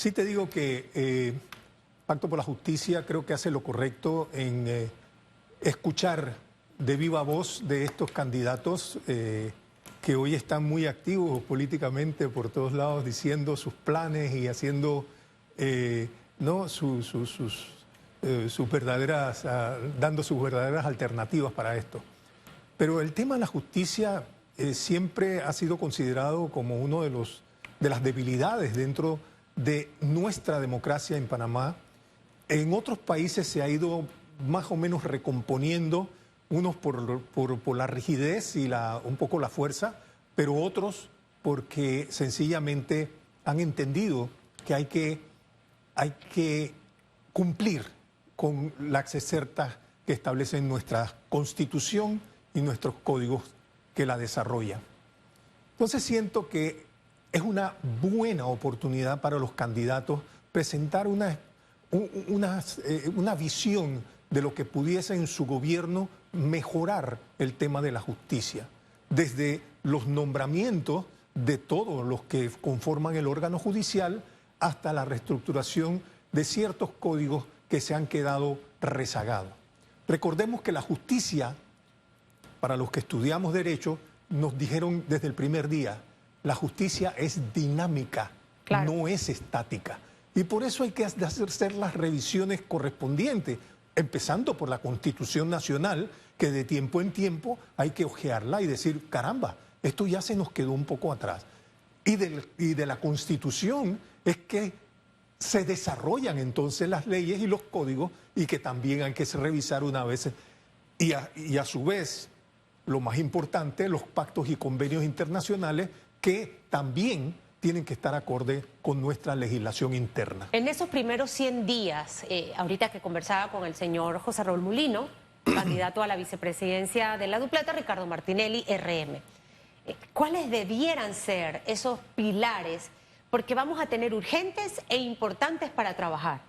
Sí te digo que Pacto por la Justicia creo que hace lo correcto en escuchar de viva voz de estos candidatos que hoy están muy activos políticamente por todos lados, diciendo sus planes y haciendo ¿no? sus verdaderas, dando sus verdaderas alternativas para esto. Pero el tema de la justicia siempre ha sido considerado como uno de las debilidades dentro de nuestra democracia en Panamá. En otros países se ha ido más o menos recomponiendo, unos por la rigidez y un poco la fuerza, pero otros porque sencillamente han entendido que hay que cumplir con las excertas que establecen nuestra Constitución y nuestros códigos que la desarrollan. Entonces siento que es una buena oportunidad para los candidatos presentar una visión de lo que pudiese en su gobierno mejorar el tema de la justicia, desde los nombramientos de todos los que conforman el órgano judicial hasta la reestructuración de ciertos códigos que se han quedado rezagados. Recordemos que la justicia, para los que estudiamos derecho, nos dijeron desde el primer día, la justicia es dinámica, claro, no es estática. Y por eso hay que hacer las revisiones correspondientes, empezando por la Constitución Nacional, que de tiempo en tiempo hay que ojearla y decir, caramba, esto ya se nos quedó un poco atrás. Y de la Constitución es que se desarrollan entonces las leyes y los códigos y que también hay que revisar una vez. Y a su vez, lo más importante, los pactos y convenios internacionales que también tienen que estar acorde con nuestra legislación interna. En esos primeros 100 días, ahorita que conversaba con el señor José Raúl Mulino, candidato a la vicepresidencia de la dupleta, Ricardo Martinelli, RM, ¿cuáles debieran ser esos pilares? Porque vamos a tener urgentes e importantes para trabajar.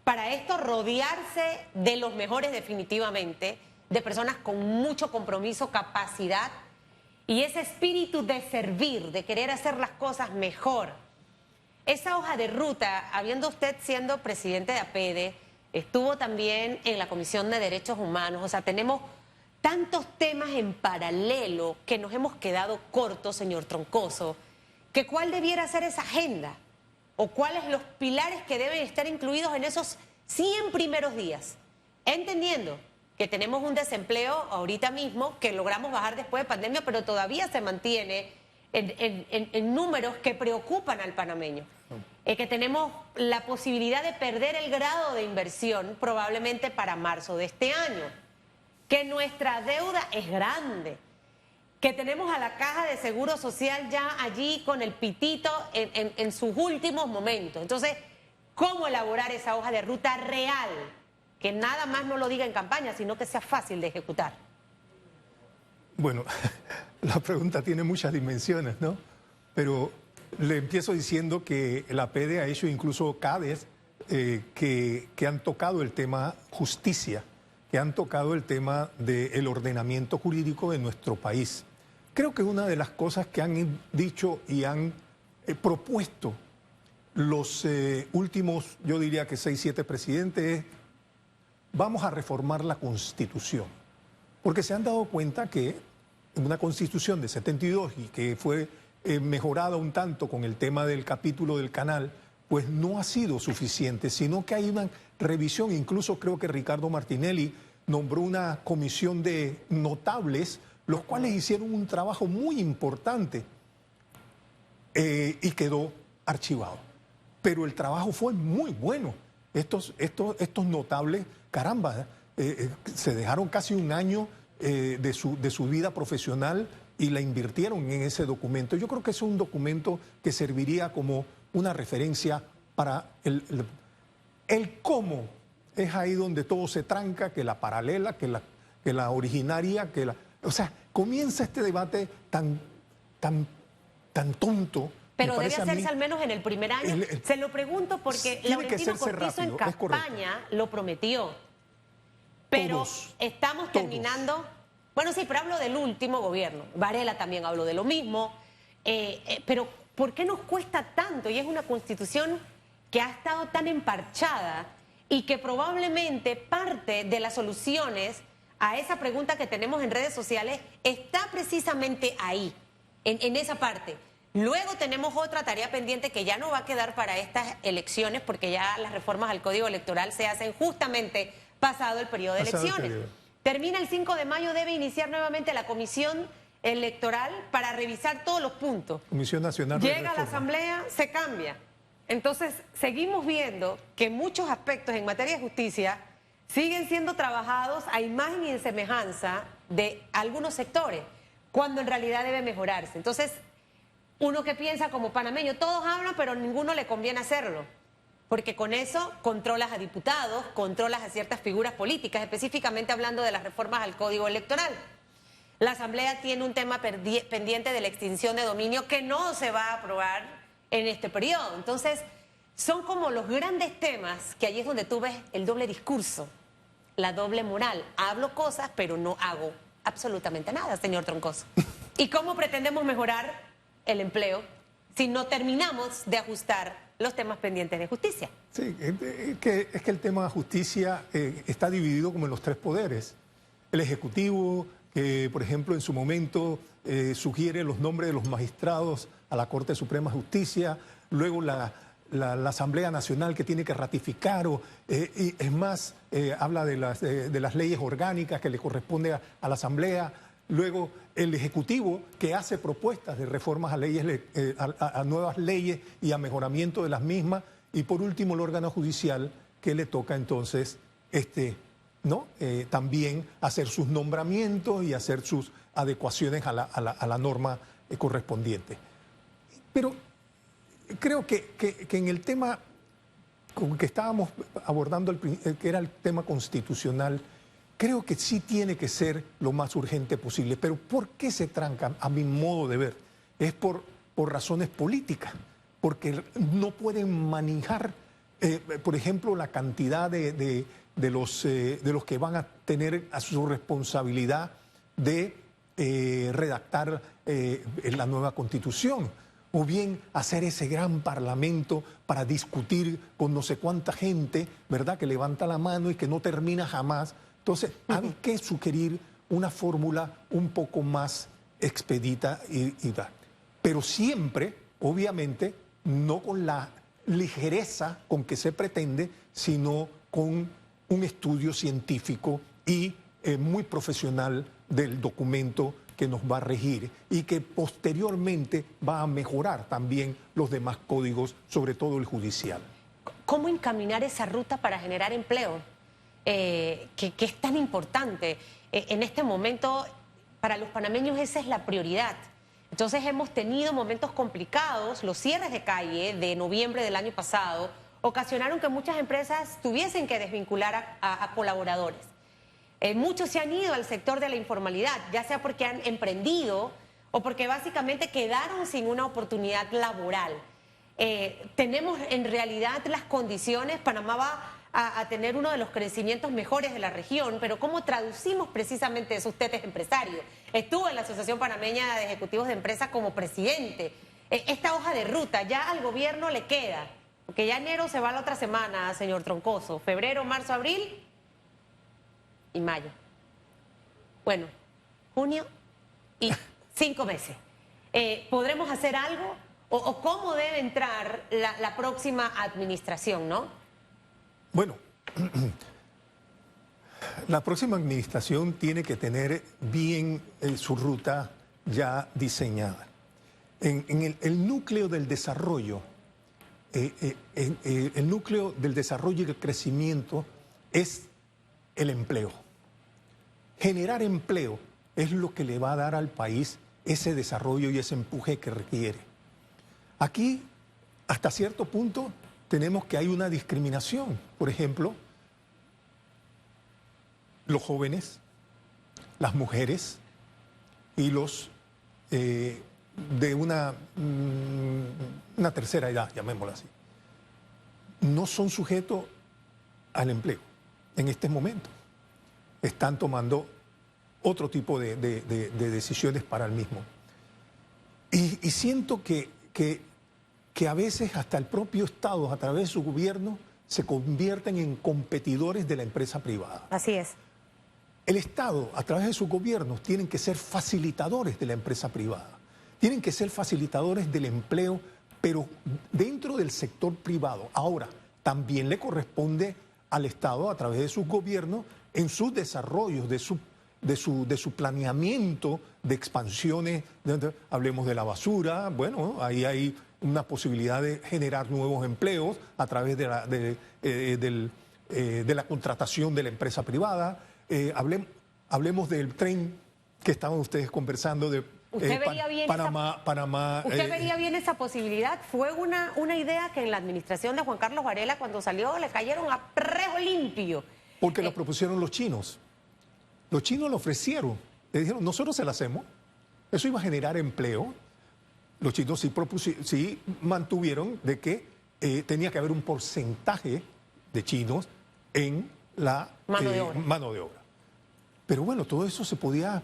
Para esto, rodearse de los mejores definitivamente, de personas con mucho compromiso, capacidad y ese espíritu de servir, de querer hacer las cosas mejor. Esa hoja de ruta, habiendo usted siendo presidente de APEDE, estuvo también en la Comisión de Derechos Humanos, o sea, tenemos tantos temas en paralelo que nos hemos quedado cortos, señor Troncoso, que cuál debiera ser esa agenda o cuáles los pilares que deben estar incluidos en esos 100 primeros días, entendiendo que tenemos un desempleo ahorita mismo que logramos bajar después de pandemia, pero todavía se mantiene en números que preocupan al panameño. Que tenemos la posibilidad de perder el grado de inversión probablemente para marzo de este año, que nuestra deuda es grande, que tenemos a la Caja de Seguro Social ya allí con el pitito en sus últimos momentos. Entonces, ¿cómo elaborar esa hoja de ruta real? Que nada más no lo diga en campaña, sino que sea fácil de ejecutar. Bueno, la pregunta tiene muchas dimensiones, ¿no? Pero le empiezo diciendo que la APEDE ha hecho incluso CADES que han tocado el tema justicia, que han tocado el tema del ordenamiento jurídico de nuestro país. Creo que una de las cosas que han dicho y han propuesto los últimos, yo diría que 6, 7 presidentes es: vamos a reformar la Constitución, porque se han dado cuenta que una Constitución de 72 y que fue mejorada un tanto con el tema del capítulo del canal, pues no ha sido suficiente, sino que hay una revisión. Incluso creo que Ricardo Martinelli nombró una comisión de notables, los cuales hicieron un trabajo muy importante y quedó archivado. Pero el trabajo fue muy bueno. Estos notables, caramba, se dejaron casi un año de su vida profesional y la invirtieron en ese documento. Yo creo que es un documento que serviría como una referencia para el cómo. Es ahí donde todo se tranca, que la paralela, que la originaria, o sea, comienza este debate tan tonto. Pero debe hacerse al menos en el primer año. Se lo pregunto porque Laurentino Cortizo en campaña lo prometió. Pero estamos terminando. Bueno, sí, pero hablo del último gobierno. Varela también habló de lo mismo. Pero ¿por qué nos cuesta tanto? Y es una constitución que ha estado tan emparchada y que probablemente parte de las soluciones a esa pregunta que tenemos en redes sociales está precisamente ahí, en esa parte. Luego tenemos otra tarea pendiente que ya no va a quedar para estas elecciones porque ya las reformas al Código Electoral se hacen justamente pasado el periodo de elecciones. Termina el 5 de mayo, debe iniciar nuevamente la comisión electoral para revisar todos los puntos. Comisión Nacional de Llega a la Asamblea, se cambia. Entonces, seguimos viendo que muchos aspectos en materia de justicia siguen siendo trabajados a imagen y semejanza de algunos sectores, cuando en realidad debe mejorarse. Entonces, uno que piensa como panameño, todos hablan, pero a ninguno le conviene hacerlo, porque con eso controlas a diputados, controlas a ciertas figuras políticas, específicamente hablando de las reformas al Código Electoral. La Asamblea tiene un tema pendiente de la extinción de dominio que no se va a aprobar en este periodo. Entonces, son como los grandes temas que allí es donde tú ves el doble discurso, la doble moral. Hablo cosas, pero no hago absolutamente nada, señor Troncoso. ¿Y cómo pretendemos mejorar el empleo si no terminamos de ajustar los temas pendientes de justicia? Sí, es que el tema de justicia está dividido como en los tres poderes. El Ejecutivo, que por ejemplo en su momento sugiere los nombres de los magistrados a la Corte Suprema de Justicia, luego la Asamblea Nacional que tiene que ratificar, y es más, habla de las leyes orgánicas que le corresponde a la Asamblea, luego el Ejecutivo que hace propuestas de reformas a leyes, a nuevas leyes y a mejoramiento de las mismas, y por último el órgano judicial que le toca entonces también hacer sus nombramientos y hacer sus adecuaciones a la norma correspondiente. Pero creo que en el tema con que estábamos abordando, que era el tema constitucional, creo que sí tiene que ser lo más urgente posible. Pero ¿por qué se tranca? A mi modo de ver, es por razones políticas, porque no pueden manejar, por ejemplo, la cantidad de los que van a tener a su responsabilidad de redactar la nueva Constitución, o bien hacer ese gran parlamento para discutir con no sé cuánta gente, ¿verdad?, que levanta la mano y que no termina jamás. Entonces, hay que sugerir una fórmula un poco más expedita y tal. Pero siempre, obviamente, no con la ligereza con que se pretende, sino con un estudio científico y muy profesional del documento que nos va a regir y que posteriormente va a mejorar también los demás códigos, sobre todo el judicial. ¿Cómo encaminar esa ruta para generar empleo? Que es tan importante. En este momento, para los panameños esa es la prioridad. Entonces hemos tenido momentos complicados, los cierres de calle de noviembre del año pasado ocasionaron que muchas empresas tuviesen que desvincular a colaboradores. Muchos se han ido al sector de la informalidad, ya sea porque han emprendido o porque básicamente quedaron sin una oportunidad laboral. Tenemos en realidad las condiciones, Panamá va a tener uno de los crecimientos mejores de la región, pero ¿cómo traducimos precisamente eso? Usted es empresario, estuvo en la Asociación Panameña de Ejecutivos de Empresas como presidente. Esta hoja de ruta ya al gobierno le queda, porque ya enero se va la otra semana, señor Troncoso, febrero, marzo, abril y mayo. Bueno, junio y 5 meses. ¿Podremos hacer algo? ¿O cómo debe entrar la próxima administración, no? Bueno, la próxima administración tiene que tener bien su ruta ya diseñada. En el núcleo del desarrollo, el núcleo del desarrollo y el crecimiento es el empleo. Generar empleo es lo que le va a dar al país ese desarrollo y ese empuje que requiere. Aquí, hasta cierto punto, tenemos que hay una discriminación. Por ejemplo, los jóvenes, las mujeres y los de una tercera edad, llamémoslo así, no son sujetos al empleo en este momento. Están tomando otro tipo de decisiones para el mismo. Y siento que que a veces hasta el propio Estado, a través de su gobierno, se convierten en competidores de la empresa privada. Así es. El Estado, a través de sus gobiernos, tienen que ser facilitadores de la empresa privada. Tienen que ser facilitadores del empleo, pero dentro del sector privado. Ahora, también le corresponde al Estado, a través de sus gobiernos, en sus desarrollos, de su planeamiento de expansiones. Hablemos de la basura, bueno, ahí hay una posibilidad de generar nuevos empleos a través de la contratación de la empresa privada. Hablemos del tren que estaban ustedes conversando de Panamá. ¿Usted vería bien esa posibilidad? Fue una idea que en la administración de Juan Carlos Varela, cuando salió, le cayeron a prejo limpio. Porque la propusieron los chinos. Los chinos lo ofrecieron. Le dijeron, nosotros se la hacemos. Eso iba a generar empleo. Los chinos sí mantuvieron de que tenía que haber un porcentaje de chinos en la mano de obra. Pero bueno, todo eso se podía,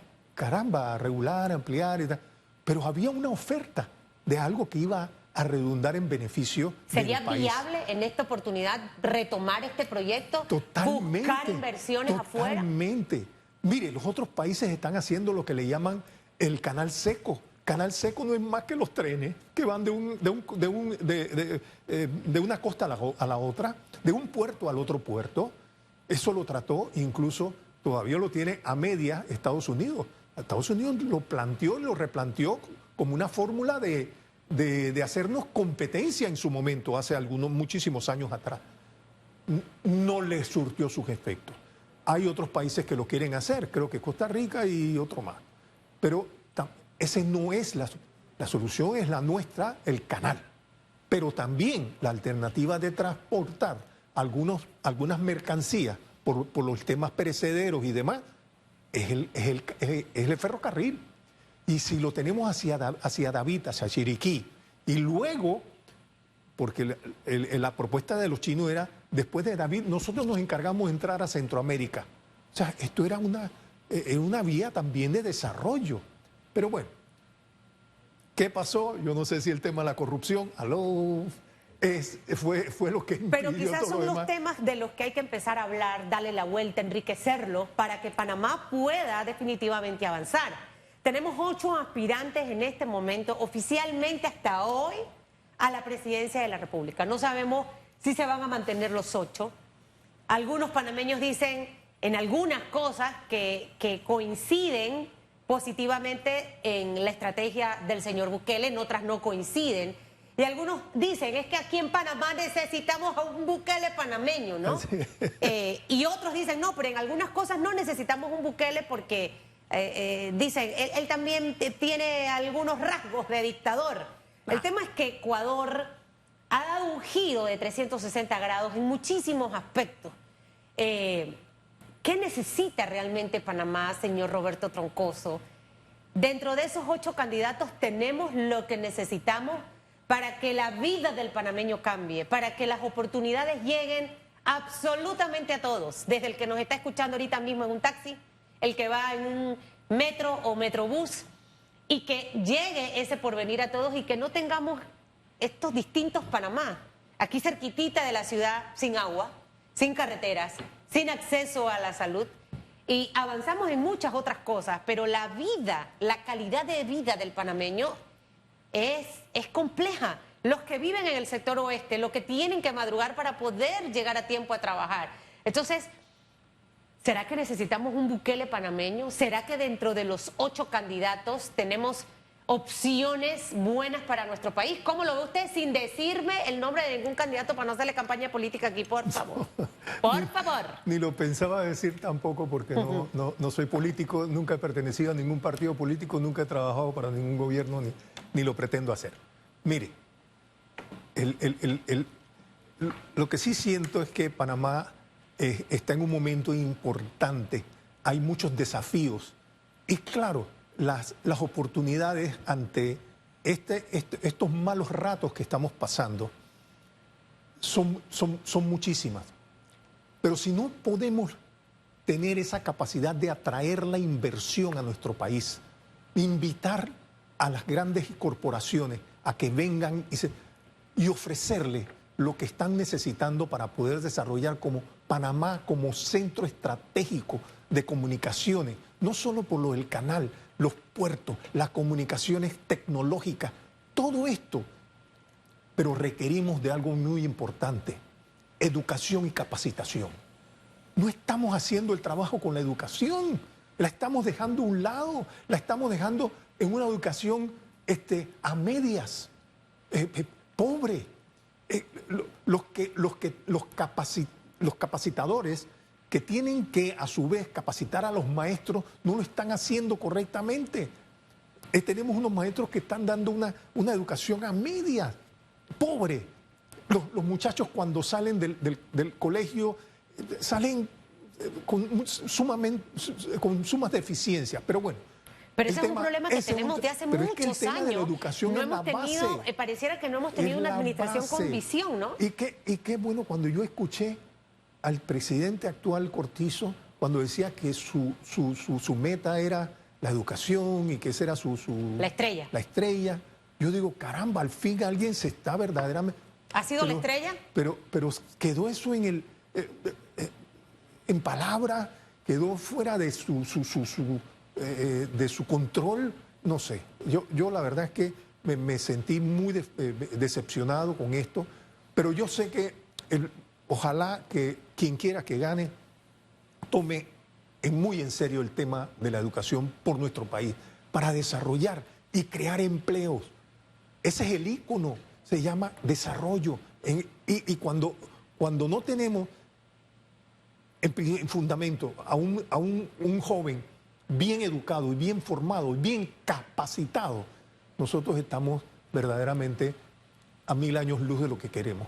regular, ampliar y tal. Pero había una oferta de algo que iba a redundar en beneficio ¿Sería del país. viable en esta oportunidad retomar este proyecto? Totalmente. ¿Buscar inversiones afuera? Totalmente. Mire, los otros países están haciendo lo que le llaman el canal seco. Canal seco no es más que los trenes que van de una costa a la otra, de un puerto al otro puerto. Eso lo trató, incluso todavía lo tiene a media Estados Unidos. Estados Unidos lo planteó y lo replanteó como una fórmula de hacernos competencia en su momento, hace muchísimos años atrás. No le surtió sus efectos. Hay otros países que lo quieren hacer, creo que Costa Rica y otro más. Pero ese no es la solución, es la nuestra, el canal. Pero también la alternativa de transportar algunas mercancías por los temas perecederos y demás es el ferrocarril. Y si lo tenemos hacia David, hacia Chiriquí, y luego, porque la propuesta de los chinos era, después de David, nosotros nos encargamos de entrar a Centroamérica. O sea, esto era una vía también de desarrollo. Pero bueno, ¿qué pasó? Yo no sé si el tema de la corrupción, fue lo que impidió. Pero quizás todo son lo los demás. temas de los que hay que empezar a hablar, darle la vuelta, enriquecerlo, para que Panamá pueda definitivamente avanzar. Tenemos 8 aspirantes en este momento, oficialmente hasta hoy, a la presidencia de la República. No sabemos si se van a mantener los 8. Algunos panameños dicen en algunas cosas que coinciden positivamente en la estrategia del señor Bukele, en otras no coinciden. Y algunos dicen, es que aquí en Panamá necesitamos a un Bukele panameño, ¿no? Y otros dicen, no, pero en algunas cosas no necesitamos un Bukele porque, dicen, él también tiene algunos rasgos de dictador. El tema es que Ecuador ha dado un giro de 360 grados en muchísimos aspectos. ¿Qué necesita realmente Panamá, señor Roberto Troncoso? Dentro de esos 8 candidatos tenemos lo que necesitamos para que la vida del panameño cambie, para que las oportunidades lleguen absolutamente a todos, desde el que nos está escuchando ahorita mismo en un taxi, el que va en un metro o metrobús, y que llegue ese porvenir a todos y que no tengamos estos distintos Panamá, aquí cerquitita de la ciudad, sin agua, sin carreteras, sin acceso a la salud, y avanzamos en muchas otras cosas, pero la vida, la calidad de vida del panameño es compleja. Los que viven en el sector oeste, los que tienen que madrugar para poder llegar a tiempo a trabajar. Entonces, ¿será que necesitamos un Bukele panameño? ¿Será que dentro de los 8 candidatos tenemos opciones buenas para nuestro país? ¿Cómo lo ve usted sin decirme el nombre de ningún candidato para no hacerle campaña política aquí, por favor? Por favor. Ni lo pensaba decir tampoco porque no soy político, nunca he pertenecido a ningún partido político, nunca he trabajado para ningún gobierno ni lo pretendo hacer. Mire, lo que sí siento es que Panamá está en un momento importante, hay muchos desafíos y claro, las oportunidades ante estos malos ratos que estamos pasando son muchísimas. Pero si no podemos tener esa capacidad de atraer la inversión a nuestro país, invitar a las grandes corporaciones a que vengan y ofrecerle lo que están necesitando para poder desarrollar como Panamá como centro estratégico de comunicaciones, no solo por lo del canal, los puertos, las comunicaciones tecnológicas, todo esto. Pero requerimos de algo muy importante, educación y capacitación. No estamos haciendo el trabajo con la educación, la estamos dejando a un lado, la estamos dejando en una educación a medias, pobre. Los capacitadores que tienen que a su vez capacitar a los maestros no lo están haciendo correctamente. Tenemos unos maestros que están dando una educación a medias, pobre. Los muchachos cuando salen del colegio salen con sumas deficiencias, pero bueno. Pero ese es un problema que tenemos de hace muchos años. De la educación no hemos tenido, pareciera que no hemos tenido una administración con visión, ¿no? Y qué bueno cuando yo escuché al presidente actual Cortizo, cuando decía que su meta era la educación y que esa era la estrella. La estrella. Yo digo, caramba, al fin alguien se está verdaderamente... ¿Ha sido la estrella? Pero quedó eso en palabra, quedó fuera de su control, no sé. Yo la verdad es que me sentí muy decepcionado con esto, pero yo sé que ojalá que quien quiera que gane tome muy en serio el tema de la educación por nuestro país, para desarrollar y crear empleos. Ese es el ícono, se llama desarrollo. Y cuando no tenemos en fundamento a un joven bien educado y bien formado y bien capacitado, nosotros estamos verdaderamente a 1000 años luz de lo que queremos.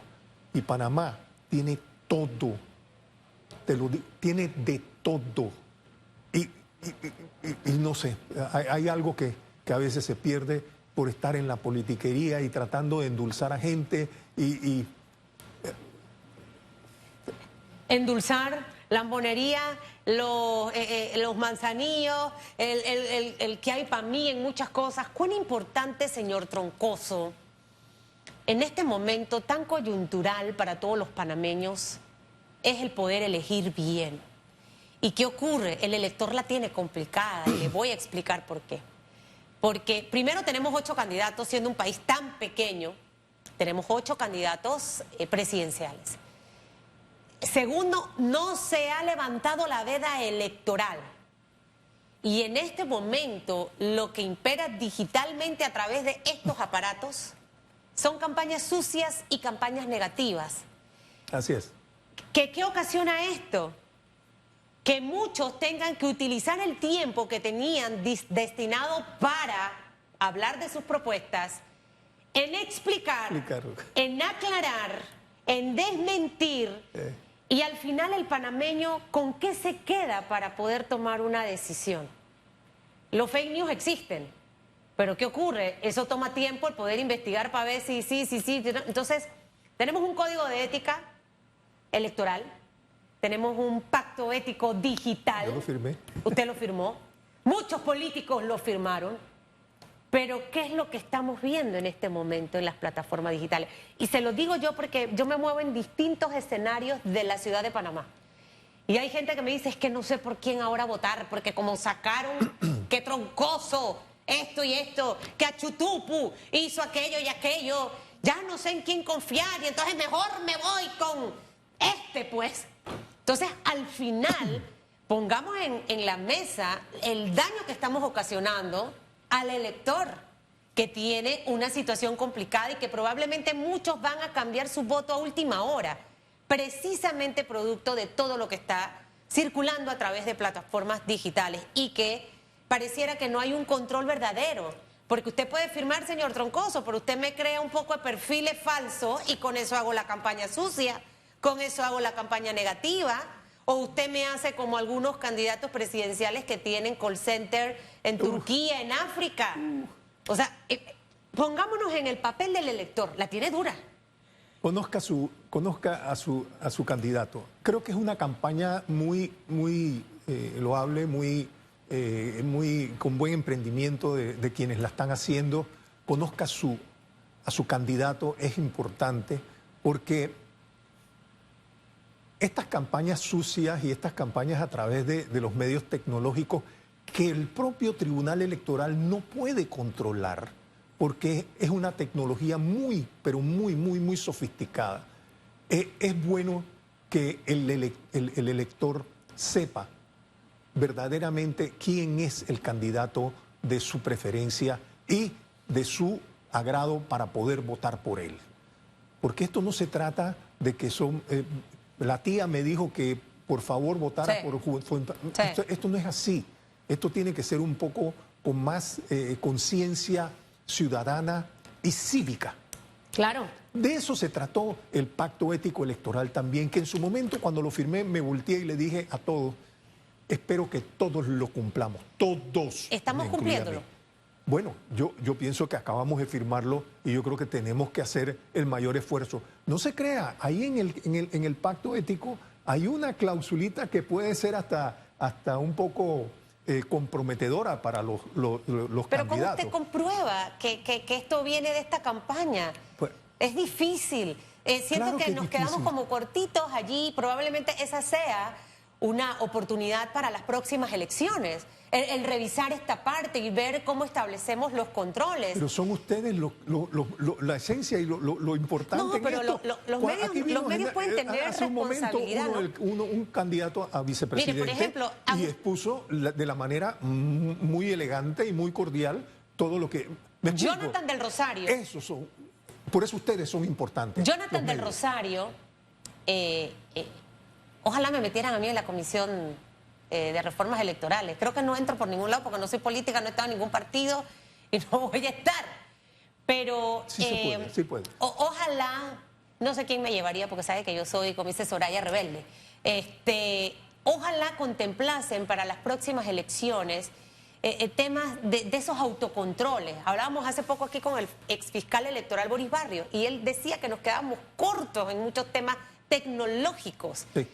Y Panamá tiene todo, te lo digo, tiene de todo. Y no sé, hay algo que a veces se pierde por estar en la politiquería y tratando de endulzar a gente endulzar, lambonería, los manzanillos, el que hay para mí en muchas cosas. ¿Cuán importante, señor Troncoso, en este momento tan coyuntural para todos los panameños, es el poder elegir bien? ¿Y qué ocurre? El elector la tiene complicada y le voy a explicar por qué. Porque primero tenemos 8 candidatos, siendo un país tan pequeño, tenemos 8 candidatos presidenciales. Segundo, no se ha levantado la veda electoral. Y en este momento lo que impera digitalmente a través de estos aparatos son campañas sucias y campañas negativas. Así es. ¿Qué ocasiona esto? Que muchos tengan que utilizar el tiempo que tenían destinado para hablar de sus propuestas en explicar, en aclarar, en desmentir. Y al final el panameño, ¿con qué se queda para poder tomar una decisión? Los fake news existen, pero ¿qué ocurre? Eso toma tiempo, el poder investigar para ver si sí. Entonces, tenemos un código de ética electoral, tenemos un pacto ético digital. Yo lo firmé. Usted lo firmó. Muchos políticos lo firmaron. Pero ¿qué es lo que estamos viendo en este momento en las plataformas digitales? Y se lo digo yo porque yo me muevo en distintos escenarios de la ciudad de Panamá. Y hay gente que me dice, es que no sé por quién ahora votar, porque como sacaron que Troncoso, esto y esto, que Achutupu hizo aquello y aquello, ya no sé en quién confiar y entonces mejor me voy con pues. Entonces, al final, pongamos en la mesa el daño que estamos ocasionando al elector, que tiene una situación complicada y que probablemente muchos van a cambiar su voto a última hora, precisamente producto de todo lo que está circulando a través de plataformas digitales y que pareciera que no hay un control verdadero. Porque usted puede firmar, señor Troncoso, pero usted me crea un poco de perfiles falsos y con eso hago la campaña sucia, con eso hago la campaña negativa. O usted me hace como algunos candidatos presidenciales que tienen call center en Turquía, en África. O sea, pongámonos en el papel del elector. La tiene dura. Conozca a su candidato. Creo que es una campaña muy loable, muy con buen emprendimiento de quienes la están haciendo. Conozca su a su candidato es importante porque estas campañas sucias y estas campañas a través de los medios tecnológicos que el propio Tribunal Electoral no puede controlar, porque es una tecnología muy, pero muy sofisticada. Es bueno que el elector sepa verdaderamente quién es el candidato de su preferencia y de su agrado para poder votar por él. Porque esto no se trata de que son... la tía me dijo que por favor votara por... Esto no es así. Esto tiene que ser un poco con más conciencia ciudadana y cívica. Claro. De eso se trató el pacto ético electoral también, que en su momento cuando lo firmé me volteé y le dije a todos, espero que todos lo cumplamos, todos. ¿Estamos cumpliéndolo? Bueno, yo pienso que acabamos de firmarlo y yo creo que tenemos que hacer el mayor esfuerzo. No se crea, ahí en el pacto ético hay una clausulita que puede ser hasta un poco comprometedora para los Pero candidatos. ¿cómo usted comprueba que esto viene de esta campaña? Pues, es difícil. Siento claro que que nos es quedamos difícil. como cortitos allí. Probablemente esa sea una oportunidad para las próximas elecciones. El revisar esta parte y ver cómo establecemos los controles. Pero son ustedes la esencia y lo importante. No, pero en esto. los medios pueden tener hace un momento responsabilidad, un candidato a vicepresidente. Mire, por ejemplo, y expuso de la manera muy elegante y muy cordial todo lo que... Jonathan del Rosario. Por eso ustedes son importantes. Jonathan del Rosario, ojalá me metieran a mí en la comisión de reformas electorales. Creo que no entro por ningún lado porque no soy política, no he estado en ningún partido y no voy a estar. Pero sí puede. Ojalá, no sé quién me llevaría porque sabe que yo soy, como dice Soraya, rebelde. Ojalá contemplasen para las próximas elecciones temas de esos autocontroles. Hablábamos hace poco aquí con el exfiscal electoral Boris Barrios y él decía que nos quedábamos cortos en muchos temas tecnológicos. Sí,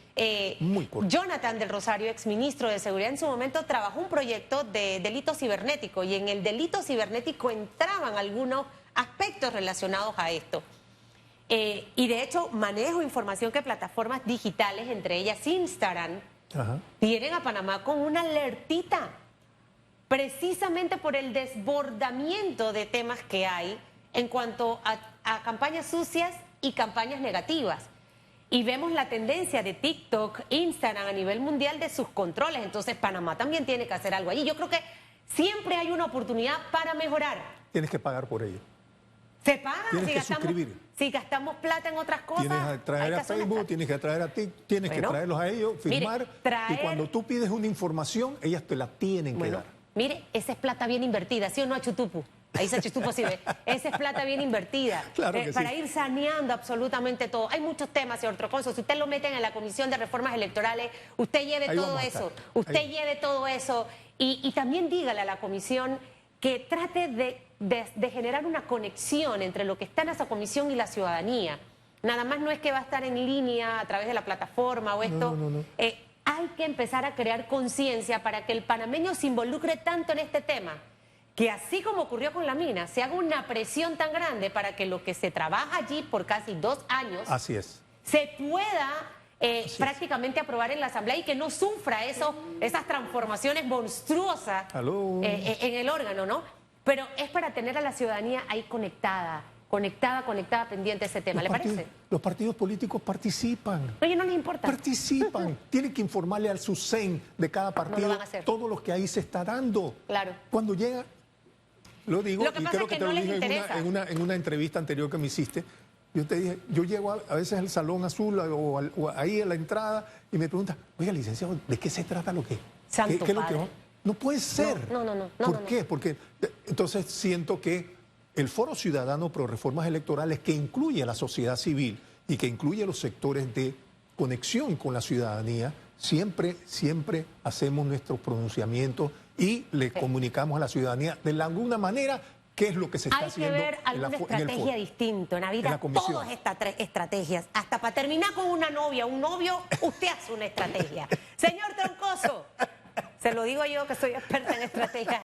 muy corto. Jonathan del Rosario, exministro de Seguridad, en su momento trabajó un proyecto de delito cibernético y en el delito cibernético entraban algunos aspectos relacionados a esto. Y de hecho manejo información que plataformas digitales, entre ellas Instagram, tienen a Panamá con una alertita, precisamente por el desbordamiento de temas que hay en cuanto a campañas sucias y campañas negativas. Y vemos la tendencia de TikTok, Instagram a nivel mundial de sus controles. Entonces Panamá también tiene que hacer algo allí. Yo creo que siempre hay una oportunidad para mejorar. Tienes que pagar por ello. Se paga. Tienes que suscribir. Si gastamos plata en otras cosas. Tienes que traer a Facebook, tienes que traer a TikTok, tienes que traerlos a ellos, firmar. Y cuando tú pides una información, ellas te la tienen que dar. Mire, esa es plata bien invertida, ¿sí o no, Chutupu? Ahí se Chutupu sí ve. Esa es plata bien invertida. Claro que para sí. ir saneando absolutamente todo. Hay muchos temas, señor Troncoso. Si usted lo mete en la Comisión de Reformas Electorales, usted lleve Ahí todo eso. Usted lleve todo eso. Y también dígale a la Comisión que trate de generar una conexión entre lo que está en esa comisión y la ciudadanía. Nada más no es que va a estar en línea a través de la plataforma o esto. No. Hay que empezar a crear conciencia para que el panameño se involucre tanto en este tema, que así como ocurrió con la mina, se haga una presión tan grande para que lo que se trabaja allí por casi 2 años Así es. se pueda prácticamente aprobar en la Asamblea y que no sufra esas transformaciones monstruosas en el órgano, ¿no? Pero es para tener a la ciudadanía ahí conectada, pendiente de ese tema. ¿Le parece? Los partidos políticos participan. Oye, no les importa. Participan. Tienen que informarle al SUSEN de cada partido No lo van a hacer. todo lo que ahí se está dando. Claro. Cuando llega, lo digo, Lo que y pasa creo es que que te no lo les dije interesa. en una entrevista anterior que me hiciste. Yo te dije, yo llego a veces al Salón Azul o ahí a la entrada y me preguntan, oiga, licenciado, ¿de qué se trata lo que? Santo ¿Qué es lo Padre. que no puede ser. No. ¿Por qué? Porque entonces siento que el Foro Ciudadano Pro Reformas Electorales, que incluye a la sociedad civil y que incluye a los sectores de conexión con la ciudadanía, siempre hacemos nuestros pronunciamientos y le comunicamos a la ciudadanía de alguna manera qué es lo que se está haciendo. Hay que ver alguna estrategia distinta. En la vida, todas estas estrategias. Hasta para terminar con una novia, un novio, usted hace una estrategia. Señor Troncoso, se lo digo yo que soy experta en estrategias.